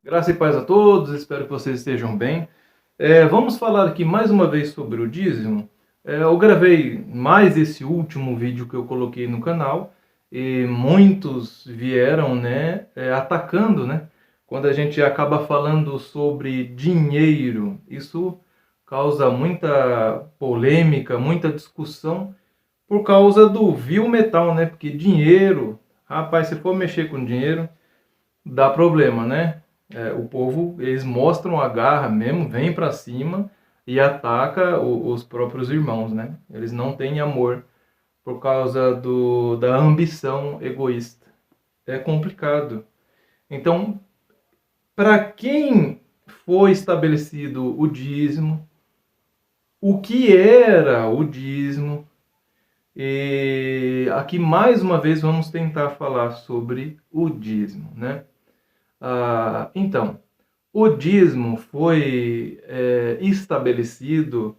Graça e paz a todos, espero que vocês estejam bem. Vamos falar aqui mais uma vez sobre o dízimo. Eu gravei mais esse último vídeo que eu coloquei no canal e muitos vieram, atacando, quando a gente acaba falando sobre dinheiro. Isso causa muita polêmica, muita discussão por causa do vil metal, Porque dinheiro, rapaz, se for mexer com dinheiro, dá problema, o povo, eles mostram a garra mesmo, vem para cima e ataca os próprios irmãos, Eles não têm amor por causa da ambição egoísta. É complicado. Então, para quem foi estabelecido o dízimo, o que era o dízimo, e aqui mais uma vez vamos tentar falar sobre o dízimo, Então, o dízimo foi estabelecido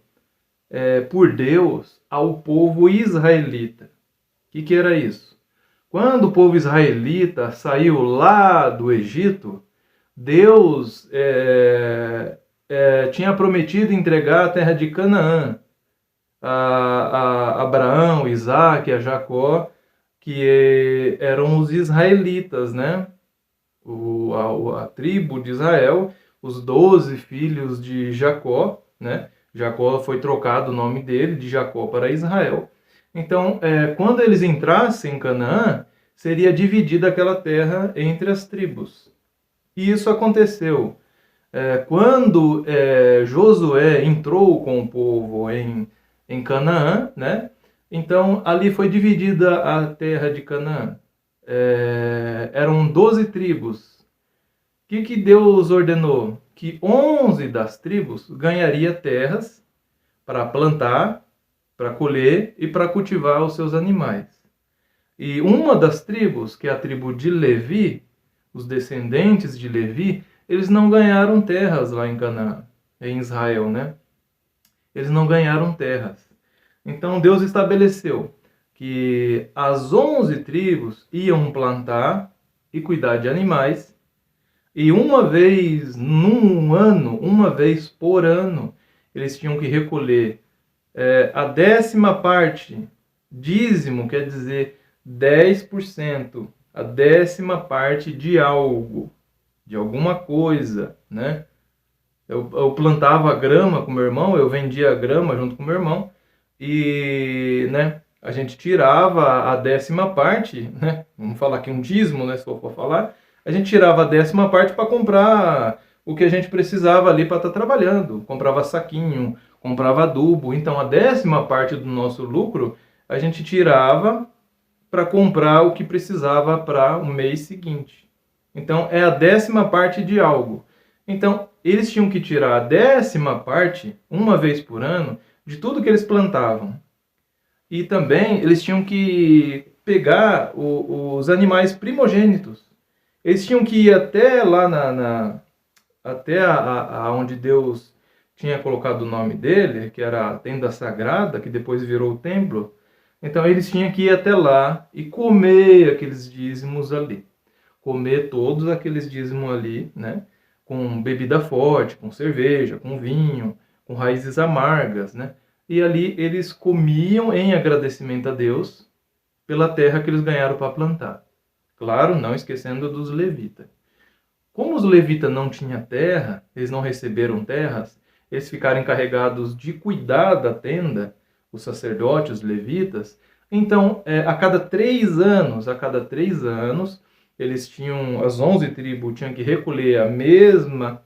por Deus ao povo israelita. O que era isso? Quando o povo israelita saiu lá do Egito, Deus tinha prometido entregar a terra de Canaã a Abraão, Isaac, a Jacó, que eram os israelitas, a tribo de Israel, os 12 filhos de Jacó, Jacó foi trocado o nome dele, de Jacó para Israel. Então, quando eles entrassem em Canaã, seria dividida aquela terra entre as tribos. E isso aconteceu. Quando Josué entrou com o povo em Canaã, então ali foi dividida a terra de Canaã. Eram 12 tribos. O que Deus ordenou? Que 11 das tribos ganharia terras para plantar, para colher e para cultivar os seus animais. E uma das tribos, que é a tribo de Levi, os descendentes de Levi, eles não ganharam terras lá em Canaã, em Israel, Eles não ganharam terras. Então Deus estabeleceu que as 11 tribos iam plantar e cuidar de animais, e uma vez num ano, uma vez por ano, eles tinham que recolher a 10ª parte. Dízimo quer dizer 10%, a 10ª parte de algo, de alguma coisa, Eu plantava grama com meu irmão, eu vendia grama junto com meu irmão, e, a gente tirava a 10ª parte, Vamos falar aqui um dízimo, se for falar, a gente tirava a 10ª parte para comprar o que a gente precisava ali para estar trabalhando. Comprava saquinho, comprava adubo. Então, a 10ª parte do nosso lucro, a gente tirava para comprar o que precisava para o mês seguinte. Então, é a 10ª parte de algo. Então, eles tinham que tirar a 10ª parte, uma vez por ano, de tudo que eles plantavam. E também eles tinham que pegar os animais primogênitos. Eles tinham que ir até lá até onde Deus tinha colocado o nome dele, que era a tenda sagrada, que depois virou o templo. Então eles tinham que ir até lá e comer aqueles dízimos ali. Comer todos aqueles dízimos ali, Com bebida forte, com cerveja, com vinho, com raízes amargas, E ali eles comiam em agradecimento a Deus pela terra que eles ganharam para plantar. Claro, não esquecendo dos levitas. Como os levitas não tinham terra, eles não receberam terras, eles ficaram encarregados de cuidar da tenda, os sacerdotes, os levitas. Então, a cada 3 anos, eles tinham, as 11 tribos tinham que recolher a mesma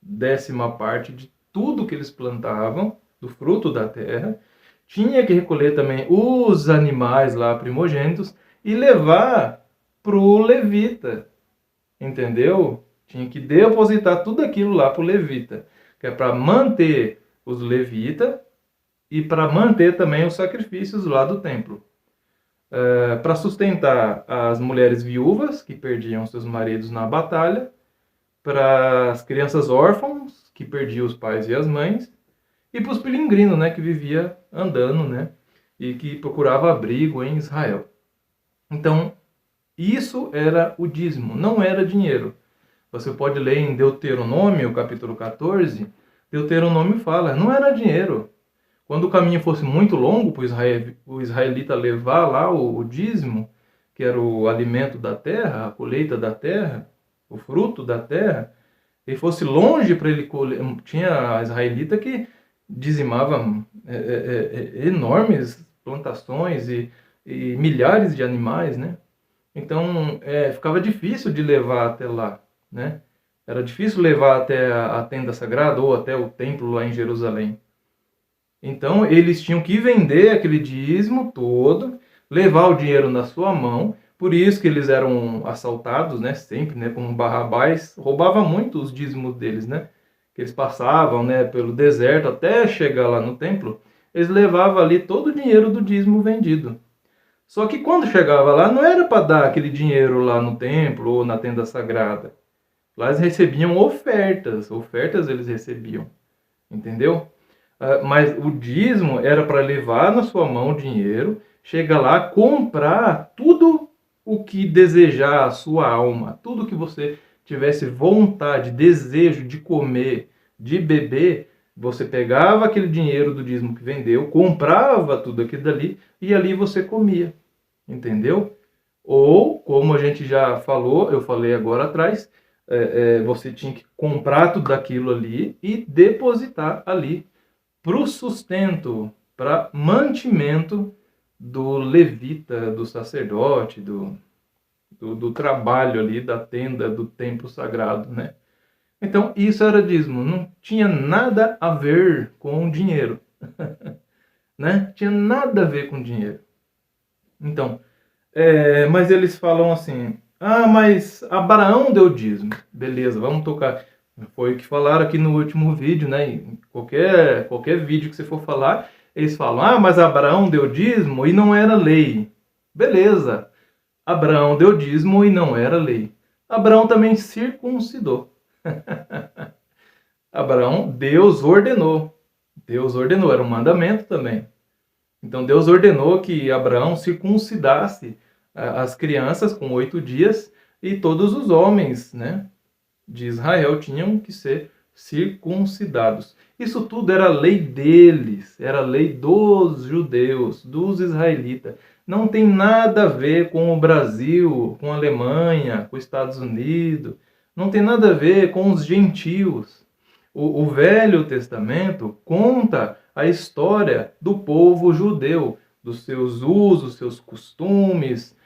10ª parte de tudo que eles plantavam, do fruto da terra. Tinha que recolher também os animais lá primogênitos e levar para o levita, entendeu? Tinha que depositar tudo aquilo lá para o levita, que é para manter os levitas e para manter também os sacrifícios lá do templo. Para sustentar as mulheres viúvas que perdiam seus maridos na batalha, para as crianças órfãs que perdiam os pais e as mães, e para os peregrinos, que vivia andando, e que procurava abrigo em Israel. Então, isso era o dízimo, não era dinheiro. Você pode ler em Deuteronômio, capítulo 14, Deuteronômio fala, não era dinheiro. Quando o caminho fosse muito longo para o israelita levar lá o dízimo, que era o alimento da terra, a colheita da terra, o fruto da terra, e fosse longe para ele colher, tinha a israelita que dizimava enormes plantações e milhares de animais, né? Então, ficava difícil de levar até lá, né? Era difícil levar até a tenda sagrada ou até o templo lá em Jerusalém. Então, eles tinham que vender aquele dízimo todo, levar o dinheiro na sua mão, por isso que eles eram assaltados, né? Sempre, né? Como Barrabás, roubava muito os dízimos deles, né? Que eles passavam, né? Pelo deserto até chegar lá no templo, eles levavam ali todo o dinheiro do dízimo vendido. Só que quando chegava lá, não era para dar aquele dinheiro lá no templo ou na tenda sagrada. Lá eles recebiam ofertas eles recebiam, entendeu? Mas o dízimo era para levar na sua mão o dinheiro, chegar lá, comprar tudo o que desejar a sua alma, tudo que você tivesse vontade, desejo de comer, de beber, você pegava aquele dinheiro do dízimo que vendeu, comprava tudo aquilo dali e ali você comia, entendeu? Ou, como a gente já falou, eu falei agora atrás, você tinha que comprar tudo daquilo ali e depositar ali para o sustento, para mantimento do levita, do sacerdote, do trabalho ali da tenda, do templo sagrado, né? Então, isso era dízimo, não tinha nada a ver com dinheiro, né? Tinha nada a ver com dinheiro. Então, mas eles falam assim, mas Abraão deu dízimo. Beleza, vamos tocar. Foi o que falaram aqui no último vídeo, né? Em qualquer vídeo que você for falar, eles falam, mas Abraão deu dízimo e não era lei. Beleza, Abraão deu dízimo e não era lei. Abraão também circuncidou. Abraão, Deus ordenou. Deus ordenou, era um mandamento também. Então Deus ordenou que Abraão circuncidasse as crianças com 8 dias e todos os homens, né, de Israel tinham que ser circuncidados. Isso tudo era lei deles, era lei dos judeus, dos israelitas. Não tem nada a ver com o Brasil, com a Alemanha, com os Estados Unidos. Não tem nada a ver com os gentios. O Velho Testamento conta a história do povo judeu, dos seus usos, seus costumes,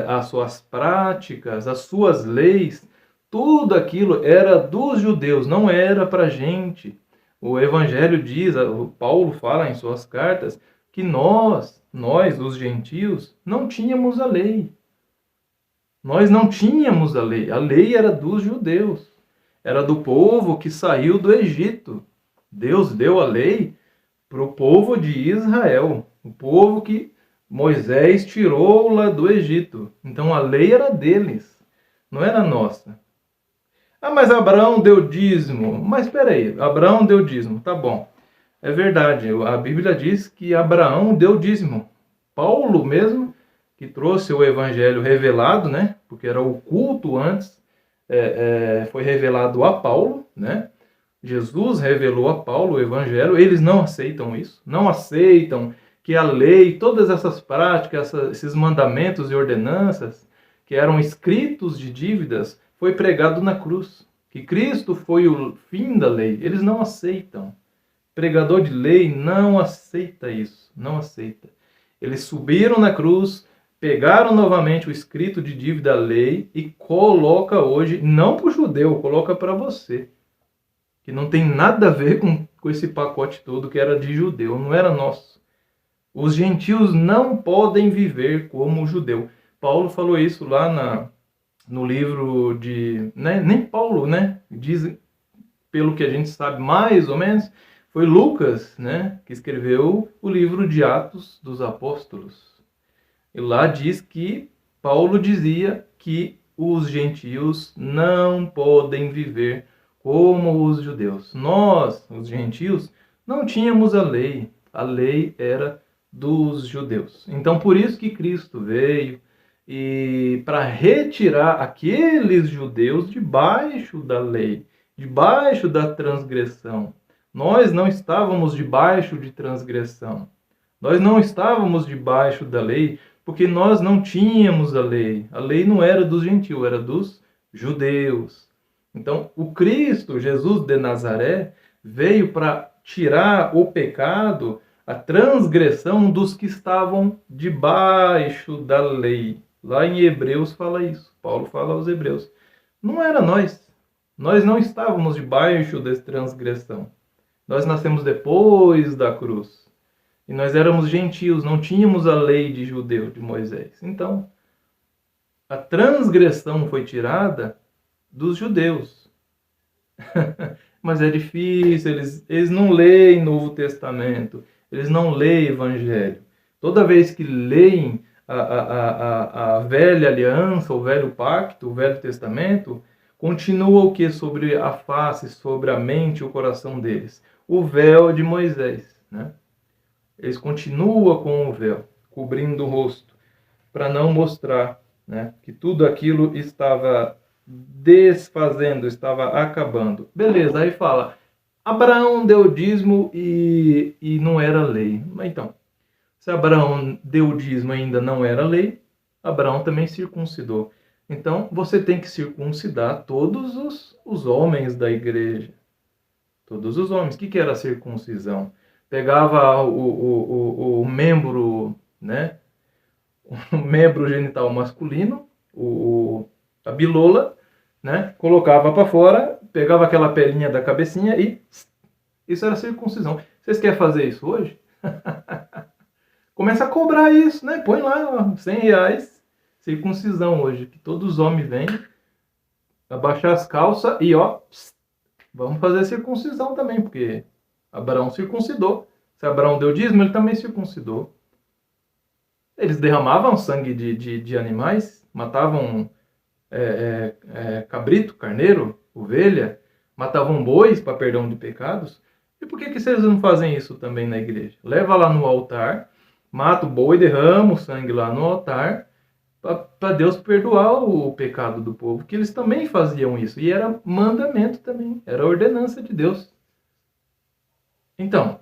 as suas práticas, as suas leis. Tudo aquilo era dos judeus, não era para a gente. O Evangelho diz, o Paulo fala em suas cartas, que nós, os gentios, não tínhamos a lei. Nós não tínhamos a lei. A lei era dos judeus. Era do povo que saiu do Egito. Deus deu a lei para o povo de Israel. O povo que Moisés tirou lá do Egito. Então a lei era deles, não era nossa. Mas Abraão deu dízimo. Mas espera aí, Abraão deu dízimo, tá bom. É verdade, a Bíblia diz que Abraão deu dízimo. Paulo mesmo, que trouxe o evangelho revelado, né? Porque era oculto antes, foi revelado a Paulo, né? Jesus revelou a Paulo o evangelho. Eles não aceitam isso, não aceitam que a lei, todas essas práticas, esses mandamentos e ordenanças que eram escritos de dívidas, foi pregado na cruz. Que Cristo foi o fim da lei. Eles não aceitam. Pregador de lei não aceita isso, não aceita. Eles subiram na cruz, pegaram novamente o escrito de dívida da lei e coloca hoje, não para o judeu, coloca para você. Que não tem nada a ver com esse pacote todo que era de judeu, não era nosso. Os gentios não podem viver como o judeu. Paulo falou isso lá no livro de... nem Paulo, né? Diz, pelo que a gente sabe mais ou menos, foi Lucas, né? Que escreveu o livro de Atos dos Apóstolos. E lá diz que Paulo dizia que os gentios não podem viver como os judeus. Nós, os gentios, não tínhamos a lei. A lei era dos judeus. Então, por isso que Cristo veio e para retirar aqueles judeus debaixo da lei, debaixo da transgressão. Nós não estávamos debaixo de transgressão. Nós não estávamos debaixo da lei, porque nós não tínhamos a lei. A lei não era dos gentios, era dos judeus. Então, o Cristo, Jesus de Nazaré, veio para tirar o pecado, a transgressão dos que estavam debaixo da lei. Lá em Hebreus fala isso. Paulo fala aos Hebreus. Não era nós. Nós não estávamos debaixo dessa transgressão. Nós nascemos depois da cruz. E nós éramos gentios, não tínhamos a lei de judeu, de Moisés. Então, a transgressão foi tirada dos judeus. Mas é difícil, eles não leem Novo Testamento, eles não leem Evangelho. Toda vez que leem a velha aliança, o velho pacto, o velho testamento, continua o que sobre a face, sobre a mente e o coração deles? O véu de Moisés, né? Eles continuam com o véu, cobrindo o rosto, para não mostrar, né, que tudo aquilo estava desfazendo, estava acabando. Beleza, aí fala, Abraão deu dízimo e não era lei. Mas então, se Abraão deu dízimo e ainda não era lei, Abraão também circuncidou. Então, você tem que circuncidar todos os homens da igreja. Todos os homens. O que era a circuncisão? Pegava o membro, né? O membro genital masculino, a bilola, né? Colocava para fora, pegava aquela pelinha da cabecinha e isso era circuncisão. Vocês querem fazer isso hoje? Começa a cobrar isso, né? Põe lá R$100, circuncisão hoje, que todos os homens vêm, abaixar as calças e ó, vamos fazer circuncisão também, porque Abraão circuncidou. Se Abraão deu dízimo, ele também circuncidou. Eles derramavam sangue de animais, matavam cabrito, carneiro, ovelha, matavam bois para perdão de pecados. E por que vocês não fazem isso também na igreja? Leva lá no altar, mata o boi, derrama o sangue lá no altar, para Deus perdoar o pecado do povo, que eles também faziam isso. E era mandamento também, era ordenança de Deus. Então,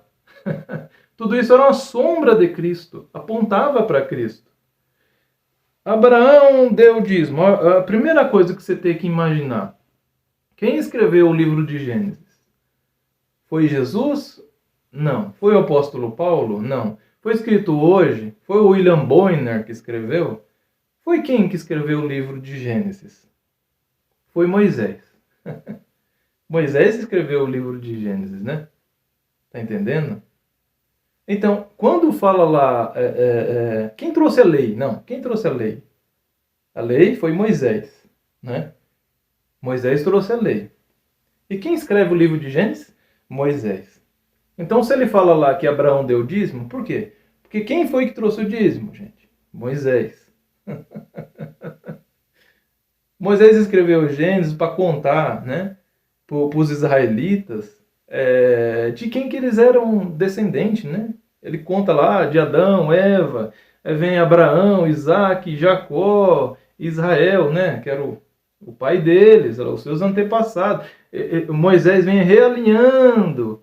tudo isso era uma sombra de Cristo, apontava para Cristo. Abraão deu dízimo. A primeira coisa que você tem que imaginar, quem escreveu o livro de Gênesis? Foi Jesus? Não. Foi o apóstolo Paulo? Não. Foi escrito hoje? Foi o William Bonner que escreveu? Foi quem que escreveu o livro de Gênesis? Foi Moisés. Moisés escreveu o livro de Gênesis, né? Tá entendendo? Então, quando fala lá, quem trouxe a lei? Não, quem trouxe a lei? A lei foi Moisés, né? Moisés trouxe a lei. E quem escreve o livro de Gênesis? Moisés. Então, se ele fala lá que Abraão deu dízimo, por quê? Porque quem foi que trouxe o dízimo, gente? Moisés. Moisés escreveu Gênesis para contar, né, para os israelitas, de quem que eles eram descendentes, né? Ele conta lá de Adão, Eva, vem Abraão, Isaac, Jacó, Israel, né? Que era o pai deles, os seus antepassados. Moisés vem realinhando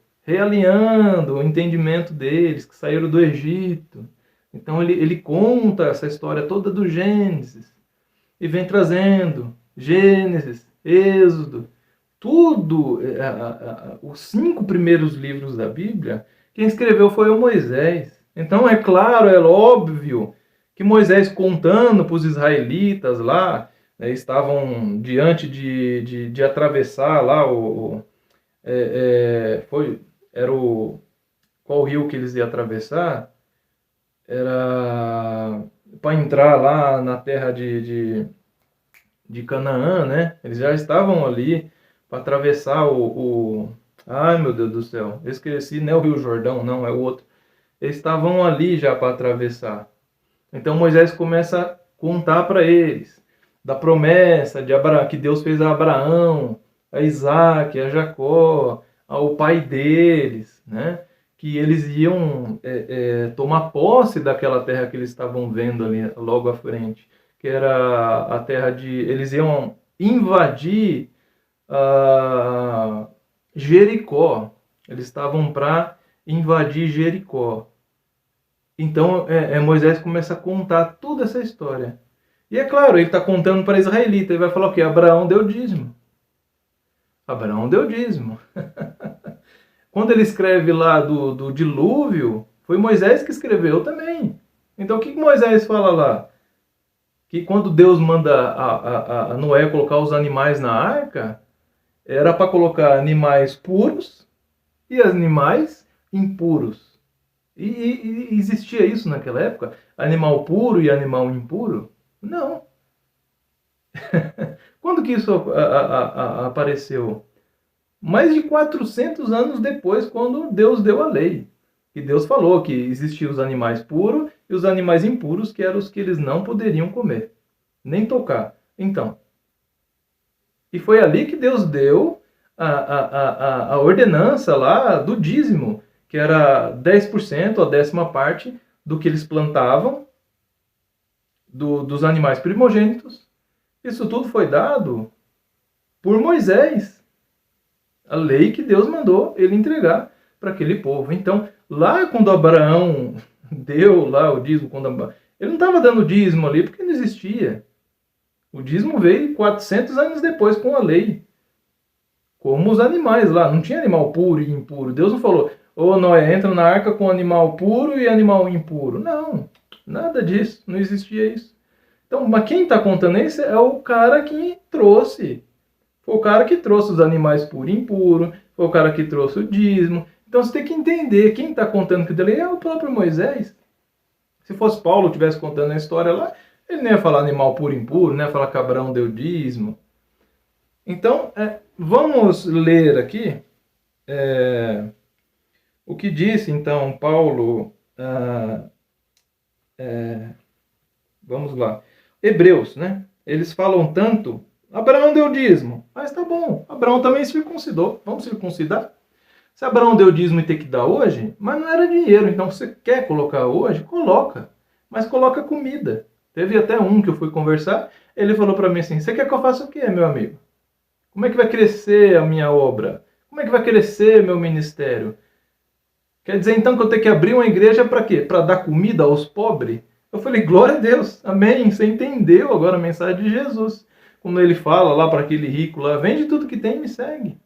o entendimento deles, que saíram do Egito. Então ele conta essa história toda do Gênesis e vem trazendo Gênesis, Êxodo, tudo, os 5 primeiros livros da Bíblia, quem escreveu foi o Moisés. Então é claro, é óbvio que Moisés contando para os israelitas lá, né, estavam diante de atravessar lá qual rio que eles iam atravessar? Era para entrar lá na terra de Canaã, né? Eles já estavam ali para atravessar ai, meu Deus do céu, eu esqueci, não é o Rio Jordão, não, é o outro. Eles estavam ali já para atravessar. Então Moisés começa a contar para eles da promessa de Abraão, que Deus fez a Abraão, a Isaac, a Jacó, ao pai deles, né? Que eles iam tomar posse daquela terra que eles estavam vendo ali logo à frente. que era a terra de... Eles iam invadir Jericó. Eles estavam para invadir Jericó. Então Moisés começa a contar toda essa história. E é claro, ele está contando para israelita. Ele vai falar o quê? Abraão deu dízimo. Abraão deu dízimo. Quando ele escreve lá do dilúvio, foi Moisés que escreveu também. Então o que Moisés fala lá? Que quando Deus manda a Noé colocar os animais na arca, era para colocar animais puros e animais impuros. E existia isso naquela época? Animal puro e animal impuro? Não. Quando que isso apareceu? Mais de 400 anos depois, quando Deus deu a lei. E Deus falou que existiam os animais puros e os animais impuros, que eram os que eles não poderiam comer, nem tocar. Então, e foi ali que Deus deu a ordenança lá do dízimo, que era 10%, a 10ª parte do que eles plantavam, dos animais primogênitos. Isso tudo foi dado por Moisés. A lei que Deus mandou ele entregar para aquele povo. Então, lá quando Abraão deu lá o dízimo, ele não estava dando dízimo ali porque não existia. O dízimo veio 400 anos depois com a lei. Como os animais lá. Não tinha animal puro e impuro. Deus não falou, ô Noé, entra na arca com animal puro e animal impuro. Não, nada disso. Não existia isso. Então, mas quem está contando isso é o cara que trouxe. Foi o cara que trouxe os animais puro e impuro. Foi o cara que trouxe o dízimo. Então você tem que entender. Quem está contando que dele é o próprio Moisés. Se fosse Paulo que estivesse contando a história lá, ele não ia falar animal puro e impuro, não ia falar que Abraão deu dízimo. Então, vamos ler aqui o que disse, então, Paulo. Vamos lá. Hebreus, né? Eles falam tanto. Abraão deu dízimo. Mas tá bom. Abraão também circuncidou. Vamos circuncidar? Se Abraão deu dízimo e tem que dar hoje, mas não era dinheiro. Então, se você quer colocar hoje, coloca. Mas coloca comida. Teve até um que eu fui conversar. Ele falou para mim assim, você quer que eu faça o quê, meu amigo? Como é que vai crescer a minha obra? Como é que vai crescer meu ministério? Quer dizer, então, que eu tenho que abrir uma igreja para quê? Para dar comida aos pobres? Eu falei, glória a Deus, amém. Você entendeu agora a mensagem de Jesus. Quando ele fala lá para aquele rico lá, vende tudo que tem e me segue.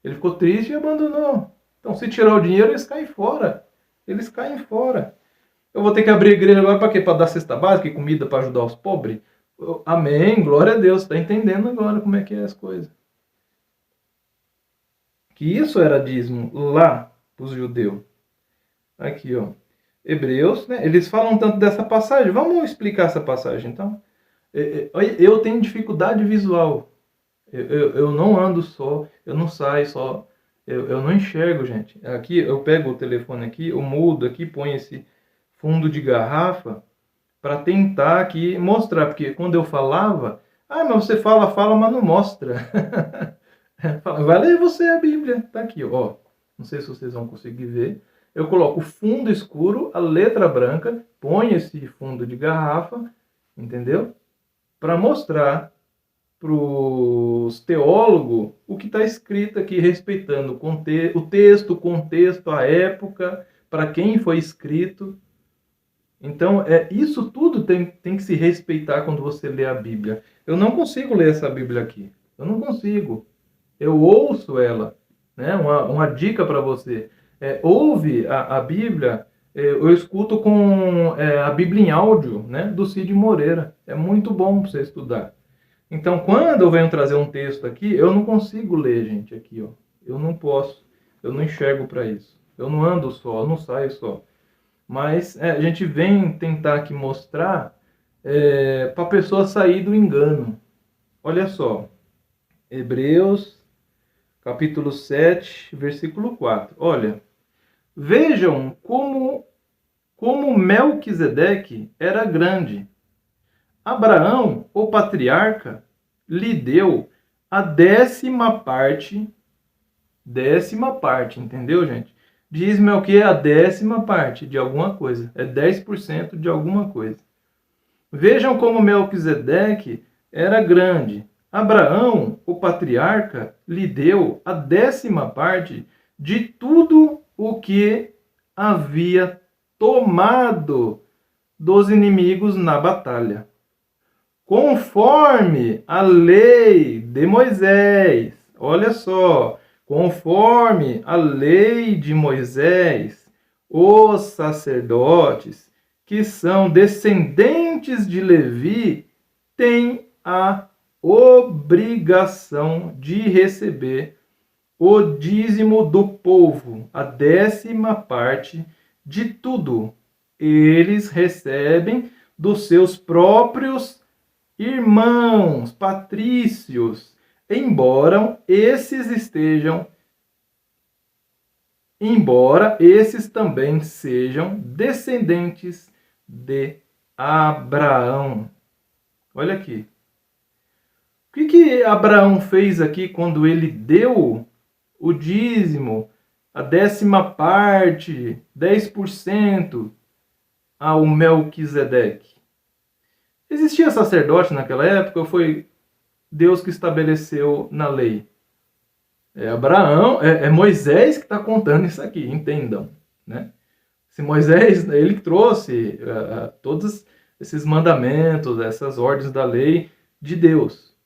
Ele ficou triste e abandonou. Então, se tirar o dinheiro, eles caem fora. Eles caem fora. Eu vou ter que abrir a igreja agora para quê? Para dar cesta básica e comida para ajudar os pobres? Amém, glória a Deus. Está entendendo agora como é que é as coisas. Que isso era dízimo lá para os judeus. Aqui, ó. Hebreus, né? Eles falam tanto dessa passagem. Vamos explicar essa passagem, então. Eu tenho dificuldade visual. Eu não ando só, eu não saio só, eu não enxergo, gente. Aqui eu pego o telefone aqui, eu mudo aqui, ponho esse fundo de garrafa para tentar aqui mostrar, porque quando eu falava, mas você fala, mas não mostra. Vai ler você a Bíblia, tá aqui, ó. Não sei se vocês vão conseguir ver. Eu coloco o fundo escuro, a letra branca, ponho esse fundo de garrafa, entendeu? Para mostrar para os teólogos o que está escrito aqui, respeitando o texto, o contexto, a época, para quem foi escrito. Então, isso tudo tem que se respeitar quando você lê a Bíblia. Eu não consigo ler essa Bíblia aqui. Eu não consigo. Eu ouço ela. Né? Uma dica para você. Ouve a Bíblia. Eu escuto com a Bíblia em áudio, né? Do Cid Moreira. É muito bom para você estudar. Então, quando eu venho trazer um texto aqui, eu não consigo ler, gente, aqui, ó. Eu não posso. Eu não enxergo para isso. Eu não ando só, eu não saio só. Mas a gente vem tentar aqui mostrar para a pessoa sair do engano. Olha só. Hebreus, capítulo 7, versículo 4. Olha. Vejam como Melquisedeque era grande. Abraão, o patriarca, lhe deu a 10ª parte, entendeu, gente? Dízimo é o que? A 10ª parte de alguma coisa. É 10% de alguma coisa. Vejam como Melquisedeque era grande. Abraão, o patriarca, lhe deu a 10ª parte de tudo o que havia tomado dos inimigos na batalha. Conforme a lei de Moisés, olha só, conforme a lei de Moisés, os sacerdotes que são descendentes de Levi têm a obrigação de receber o dízimo do povo, a 10ª parte de tudo. Eles recebem dos seus próprios irmãos patrícios, embora esses também sejam descendentes de Abraão. Olha aqui. O que Abraão fez aqui quando ele deu o dízimo, a 10ª parte, 10% ao Melquisedeque? Existia sacerdote naquela época ou foi Deus que estabeleceu na lei? Abraão, é Moisés que está contando isso aqui, entendam, né? Se Moisés, ele trouxe todos esses mandamentos, essas ordens da lei de Deus.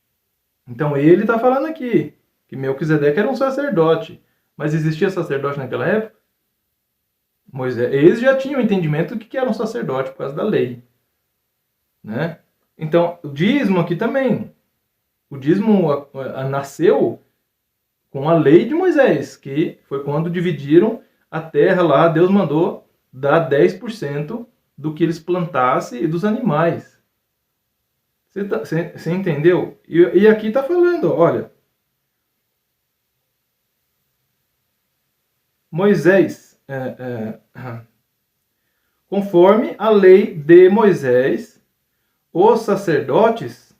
Então ele está falando aqui que Melquisedeque era um sacerdote, mas existia sacerdote naquela época? Moisés, eles já tinham entendimento do que era um sacerdote por causa da lei, né? Então, o dízimo aqui também. O dízimo nasceu com a lei de Moisés, que foi quando dividiram a terra lá, Deus mandou dar 10% do que eles plantassem e dos animais. Você entendeu? E aqui está falando, olha, Moisés, conforme a lei de Moisés, os sacerdotes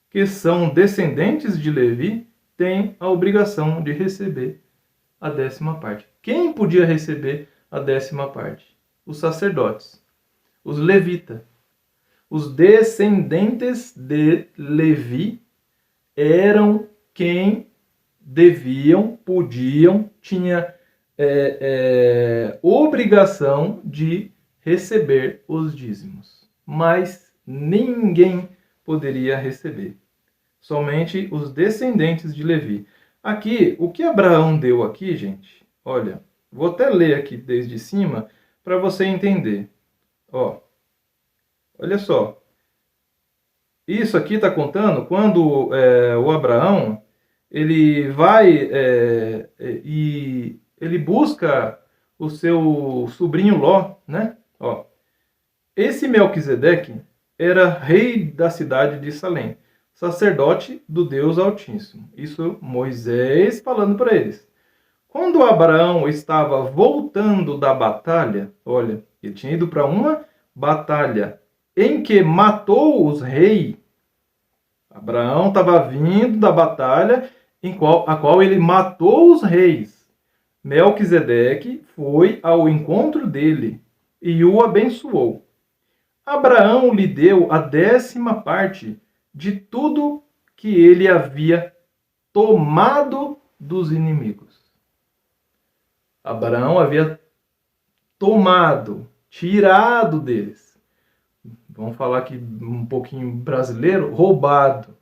que são descendentes de Levi têm a obrigação de receber a 10ª parte. Quem podia receber a 10ª parte? Os sacerdotes, os levitas. Os descendentes de Levi eram quem deviam, podiam, tinha obrigação de receber os dízimos. Mas ninguém poderia receber. Somente os descendentes de Levi. Aqui, o que Abraão deu aqui, gente, olha, vou até ler aqui desde cima para você entender. Ó, olha só. Isso aqui está contando quando o Abraão ele vai e ele busca o seu sobrinho Ló, né? Ó, esse Melquisedeque era rei da cidade de Salém, sacerdote do Deus Altíssimo. Isso Moisés falando para eles. Quando Abraão estava voltando da batalha, olha, ele tinha ido para uma batalha em que matou os reis. Abraão estava vindo da batalha a qual ele matou os reis. Melquisedeque foi ao encontro dele e o abençoou. Abraão lhe deu a 10ª parte de tudo que ele havia tomado dos inimigos. Abraão havia tomado, tirado deles. Vamos falar aqui um pouquinho brasileiro, roubado.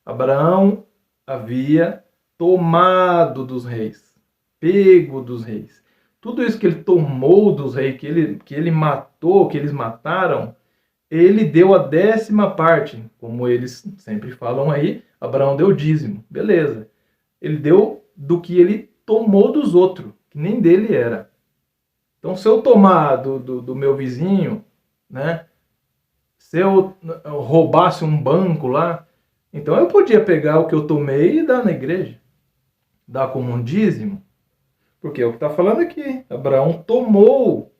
Abraão havia tomado dos reis, pego dos reis. Tudo isso que ele tomou dos reis, que ele matou, que eles mataram, ele deu a 10ª parte. Como eles sempre falam aí, Abraão deu dízimo. Beleza. Ele deu do que ele tomou dos outros, que nem dele era. Então, se eu tomar do meu vizinho, né? Se eu roubasse um banco lá, então eu podia pegar o que eu tomei e dar na igreja. Dar como um dízimo. Porque é o que está falando aqui. Abraão tomou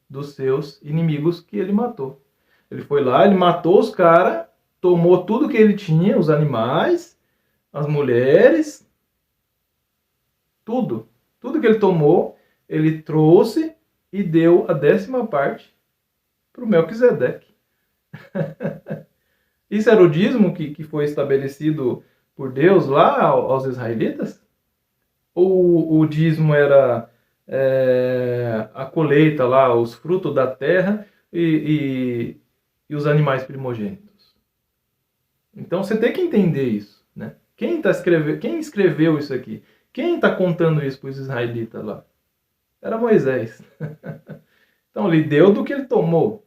dos seus inimigos que ele matou. Ele foi lá, ele matou os caras, tomou tudo que ele tinha, os animais, as mulheres, tudo. Tudo que ele tomou, ele trouxe e deu a 10ª parte para o Melquisedeque. Isso era o dízimo que foi estabelecido por Deus lá aos israelitas? Ou o dízimo era a colheita lá, os frutos da terra e os animais primogênitos? Então você tem que entender isso, né? Quem escreveu isso aqui? Quem está contando isso para os israelitas lá? Era Moisés. Então ele deu do que ele tomou.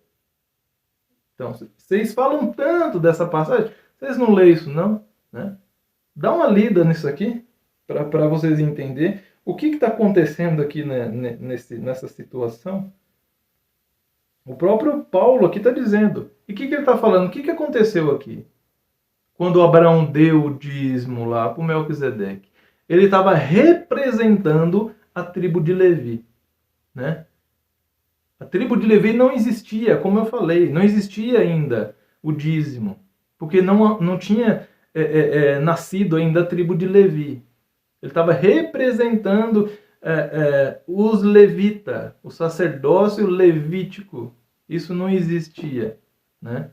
Então, vocês falam tanto dessa passagem, vocês não leem isso não, né? Dá uma lida nisso aqui, para vocês entenderem o que está acontecendo aqui, né, nessa situação. O próprio Paulo aqui está dizendo. E o que ele está falando? O que aconteceu aqui? Quando Abraão deu o dízimo lá para o Melquisedeque, ele estava representando a tribo de Levi, né? A tribo de Levi não existia, como eu falei, não existia ainda o dízimo, porque não tinha nascido ainda a tribo de Levi. Ele estava representando os levitas, o sacerdócio levítico. Isso não existia, né?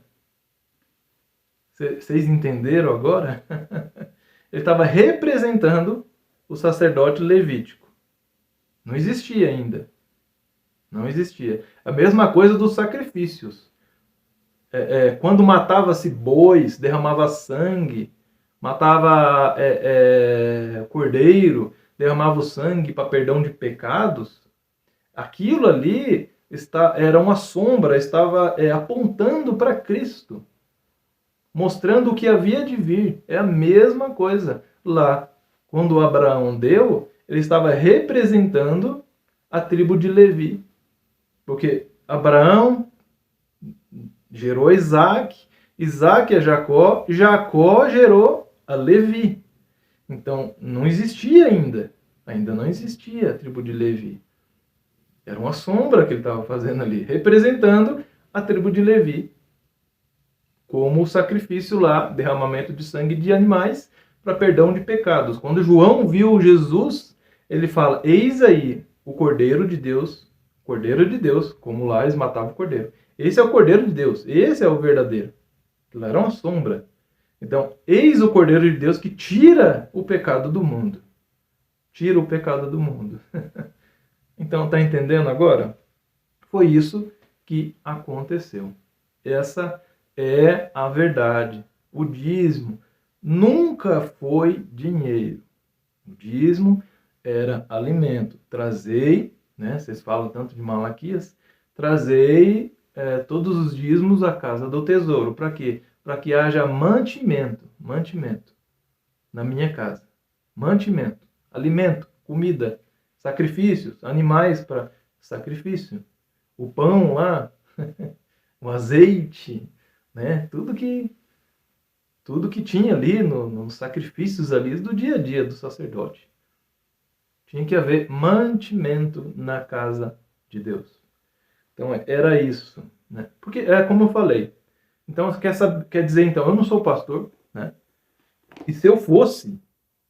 Vocês entenderam agora? Ele estava representando o sacerdote levítico. Não existia ainda. Não existia. A mesma coisa dos sacrifícios. Quando matava-se bois, derramava sangue, matava cordeiro, derramava o sangue para perdão de pecados, aquilo ali era uma sombra, estava apontando para Cristo, mostrando o que havia de vir. É a mesma coisa lá. Quando Abraão deu, ele estava representando a tribo de Levi. Porque Abraão gerou Isaac, Isaac é Jacó, Jacó gerou a Levi. Então, não existia ainda não existia a tribo de Levi. Era uma sombra que ele estava fazendo ali, representando a tribo de Levi. Como o sacrifício lá, derramamento de sangue de animais para perdão de pecados. Quando João viu Jesus, ele fala, eis aí o Cordeiro de Deus, como lá eles matavam o Cordeiro. Esse é o Cordeiro de Deus, esse é o verdadeiro. Aquilo era uma sombra. Então, eis o Cordeiro de Deus que tira o pecado do mundo. Tira o pecado do mundo. Então, tá entendendo agora? Foi isso que aconteceu. Essa é a verdade. O dízimo nunca foi dinheiro. O dízimo era alimento. Trazei, né? Vocês falam tanto de Malaquias, trazei todos os dízimos à casa do tesouro. Para quê? Para que haja mantimento na minha casa. Mantimento, alimento, comida, sacrifícios, animais para sacrifício. O pão lá, o azeite, né? Tudo que tinha ali nos sacrifícios ali do dia a dia do sacerdote. Tinha que haver mantimento na casa de Deus. Então, era isso, né? Porque, como eu falei, então, quer dizer, então, eu não sou pastor, né? E se eu fosse,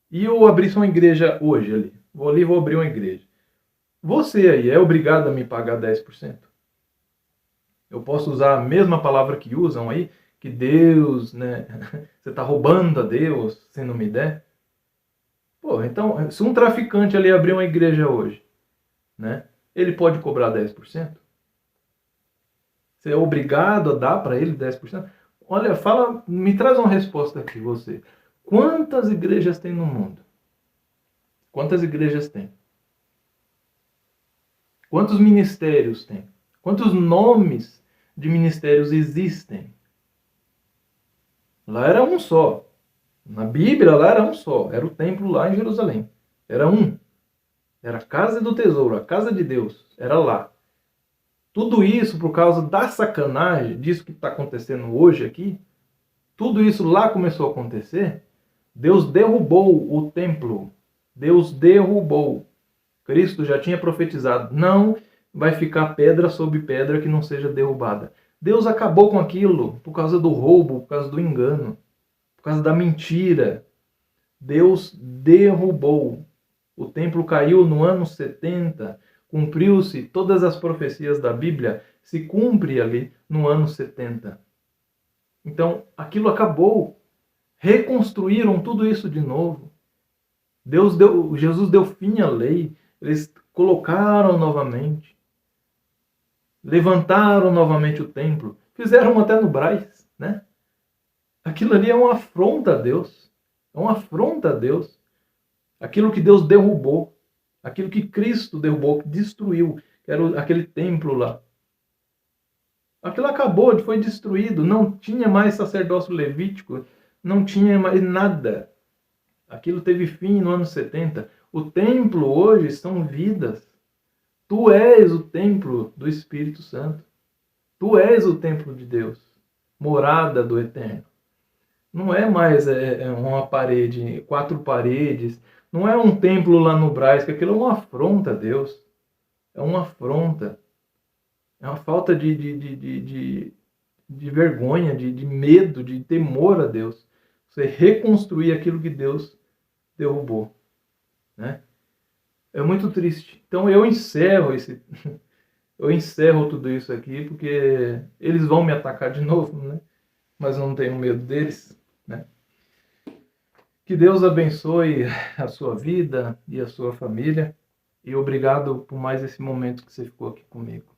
e eu abrisse uma igreja hoje ali, vou abrir uma igreja. Você aí é obrigado a me pagar 10%? Eu posso usar a mesma palavra que usam aí, que Deus, né? Você está roubando a Deus se não me der? Pô, então, se um traficante ali abrir uma igreja hoje, né? Ele pode cobrar 10%? Você é obrigado a dar para ele 10%? Olha, me traz uma resposta aqui, você. Quantas igrejas tem no mundo? Quantas igrejas tem? Quantos ministérios tem? Quantos nomes de ministérios existem? Lá era um só. Na Bíblia, lá era um só. Era o templo lá em Jerusalém. Era um. Era a casa do tesouro, a casa de Deus. Era lá. Tudo isso por causa da sacanagem, disso que está acontecendo hoje aqui. Tudo isso lá começou a acontecer. Deus derrubou o templo. Deus derrubou. Cristo já tinha profetizado. Não vai ficar pedra sobre pedra que não seja derrubada. Deus acabou com aquilo por causa do roubo, por causa do engano, por causa da mentira. Deus derrubou. O templo caiu no ano 70. Cumpriu-se todas as profecias da Bíblia se cumpre ali no ano 70. Então, aquilo acabou. Reconstruíram tudo isso de novo. Jesus deu fim à lei. Eles colocaram novamente. Levantaram novamente o templo. Fizeram até no Brás, né? Aquilo ali é uma afronta a Deus. É uma afronta a Deus. Aquilo que Deus derrubou. Aquilo que Cristo derrubou, que destruiu. Que era aquele templo lá. Aquilo acabou, foi destruído. Não tinha mais sacerdócio levítico. Não tinha mais nada. Aquilo teve fim no ano 70. O templo hoje são vidas. Tu és o templo do Espírito Santo. Tu és o templo de Deus. Morada do Eterno. Não é mais uma parede, 4 paredes. Não é um templo lá no Brás, que aquilo é uma afronta a Deus. É uma afronta. É uma falta de vergonha, de medo, de temor a Deus. Você reconstruir aquilo que Deus derrubou, né? É muito triste. Então eu encerro tudo isso aqui porque eles vão me atacar de novo, né? Mas eu não tenho medo deles, né? Que Deus abençoe a sua vida e a sua família e obrigado por mais esse momento que você ficou aqui comigo.